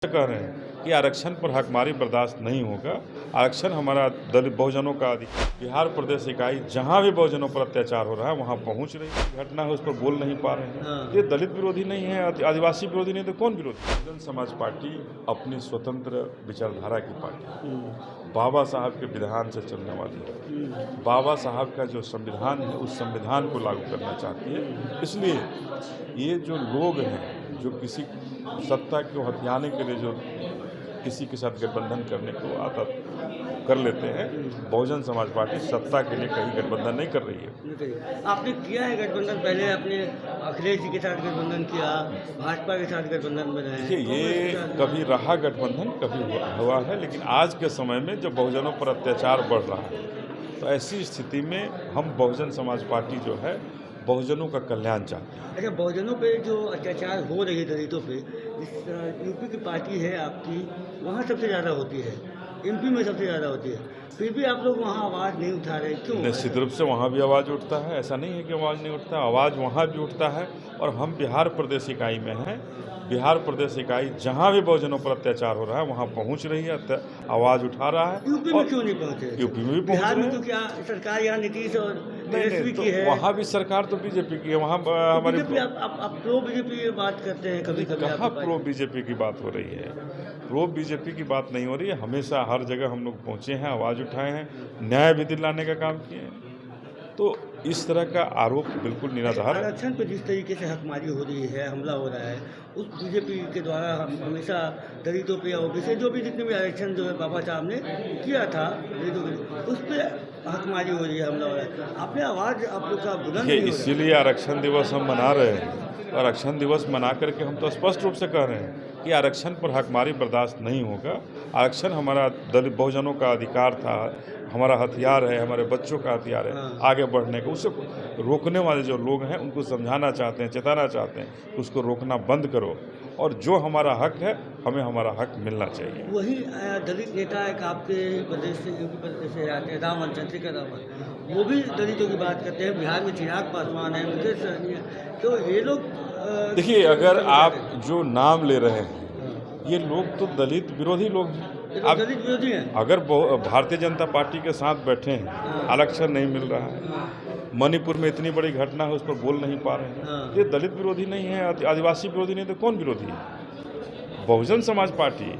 कह रहे हैं कि आरक्षण पर हकमारी बर्दाश्त नहीं होगा। आरक्षण हमारा दलित बहुजनों का बिहार प्रदेश इकाई जहां भी बहुजनों पर अत्याचार हो रहा है वहां पहुंच रही है। घटना है उस पर बोल नहीं पा रहे हैं। ये दलित विरोधी नहीं है, आदिवासी विरोधी नहीं तो कौन विरोधी? बहुजन समाज पार्टी अपनी स्वतंत्र विचारधारा की पार्टी, बाबा साहब के विधान से चलने वाली है। बाबा साहब का जो संविधान है उस संविधान को लागू करना चाहती है। इसलिए ये जो लोग हैं जो किसी सत्ता को हथियाने के लिए जो किसी के साथ गठबंधन करने को आदत कर लेते हैं, बहुजन समाज पार्टी सत्ता के लिए कहीं गठबंधन नहीं कर रही है। आपने किया है गठबंधन, पहले आपने अखिलेश जी के साथ गठबंधन किया, भाजपा के साथ गठबंधन बनाया। देखिए, ये कभी रहा गठबंधन, कभी हुआ है, लेकिन आज के समय में जब बहुजनों पर अत्याचार बढ़ रहा है तो ऐसी स्थिति में हम बहुजन समाज पार्टी जो है बहुजनों का कल्याण चाहते हैं। अच्छा, बहुजनों पे जो अत्याचार हो रही है दलितों पे, इस यूपी की पार्टी है आपकी, वहाँ सबसे ज़्यादा होती है, एमपी में सबसे ज़्यादा होती है, फिर भी आप लोग वहाँ आवाज़ नहीं उठा रहे, क्यों? निश्चित रूप से वहाँ भी आवाज़ उठता है, ऐसा नहीं है कि आवाज़ नहीं उठता, आवाज़ वहाँ भी उठता है। और हम बिहार प्रदेश इकाई में हैं। बिहार प्रदेश इकाई जहाँ भी बहुजनों पर अत्याचार हो रहा है वहाँ पहुँच रही है, आवाज़ उठा रहा है। यूपी में क्यों नहीं पहुँचे? यूपी में भी पहुँच बिहार रहे में हैं। तो क्या सरकार यहाँ नीतीश और तेजस्वी तो की है। वहाँ भी सरकार तो बीजेपी की है। वहाँ हमारे बीजेपी, आप प्रो बीजेपी बात करते हैं कभी कभी। कहाँ प्रो बीजेपी की बात हो रही है? प्रो बीजेपी की बात नहीं हो रही है। हमेशा हर जगह हम लोग पहुँचे हैं, आवाज़ उठाए हैं, न्याय भी दिलाने का काम किए हैं। तो इस तरह का आरोप बिल्कुल निराधार है। आरक्षण पर जिस तरीके से हकमारी हो रही है, हमला हो रहा है, उस बीजेपी के द्वारा हम हमेशा दलितों पे या ओबीसी जो भी जितने भी आरक्षण जो है बाबा साहब ने किया था दलितों के, उस पर हकमारी हो रही है, हमला हो रहा है। आपने आवाज़ आप लोग का बुलंद नहीं हो रहा। इसीलिए आरक्षण दिवस हम मना रहे हैं। आरक्षण दिवस मना करके हम तो स्पष्ट रूप से कह रहे हैं कि आरक्षण पर हकमारी बर्दाश्त नहीं होगा। आरक्षण हमारा दलित बहुजनों का अधिकार था, हमारा हथियार है, हमारे बच्चों का हथियार है आगे बढ़ने का। उसे रोकने वाले जो लोग हैं उनको समझाना चाहते हैं, चेताना चाहते हैं, उसको रोकना बंद करो और जो हमारा हक है हमें हमारा हक मिलना चाहिए। वही दलित नेता एक आपके प्रदेश से, यूपी प्रदेश से आते हैं, रावण, चंद्रिका रावण, वो भी दलितों की बात करते हैं। बिहार में चिराग पासवान है, मुकेश सहनी है, तो ये लोग देखिए, अगर आप जो नाम ले रहे हैं ये लोग तो दलित विरोधी लोग हैं। आप दलित विरोधी हैं। अगर भारतीय जनता पार्टी के साथ बैठे हैं, आरक्षण नहीं मिल रहा है, मणिपुर में इतनी बड़ी घटना है उस पर बोल नहीं पा रहे हैं, ये दलित विरोधी नहीं है, आदिवासी विरोधी नहीं तो कौन विरोधी है? बहुजन समाज पार्टी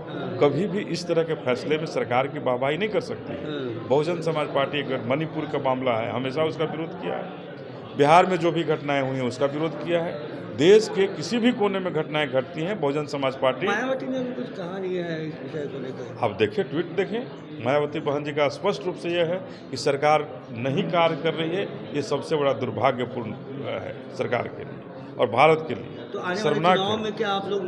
कभी भी इस तरह के फैसले में सरकार की वाहवाही नहीं कर सकती है। बहुजन समाज पार्टी अगर मणिपुर का मामला है हमेशा उसका विरोध किया है, बिहार में जो भी घटनाएं हुई हैं उसका विरोध किया है, देश के किसी भी कोने में घटनाएं घटती हैं बहुजन समाज पार्टी। मायावती ने भी कुछ कहा नहीं है इस विषय को लेकर। आप देखिए, ट्वीट देखें, मायावती बहन जी का स्पष्ट रूप से यह है कि सरकार नहीं कार्य कर रही है। ये सबसे बड़ा दुर्भाग्यपूर्ण है सरकार के लिए और भारत के लिए। तो आने वाले चुनाव में क्या आप लोग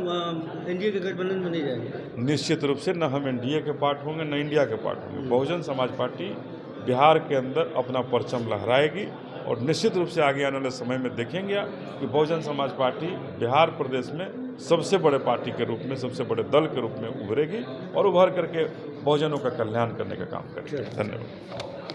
एनडीए के गठबंधन में नहीं जाएंगे? निश्चित रूप से न हम एनडीए के पार्ट होंगे न इंडिया के पार्ट होंगे। बहुजन समाज पार्टी बिहार के अंदर अपना परचम लहराएगी और निश्चित रूप से आगे आने वाले समय में देखेंगे कि बहुजन समाज पार्टी बिहार प्रदेश में सबसे बड़े पार्टी के रूप में, सबसे बड़े दल के रूप में उभरेगी और उभर करके बहुजनों का कल्याण करने का काम करेगी। धन्यवाद।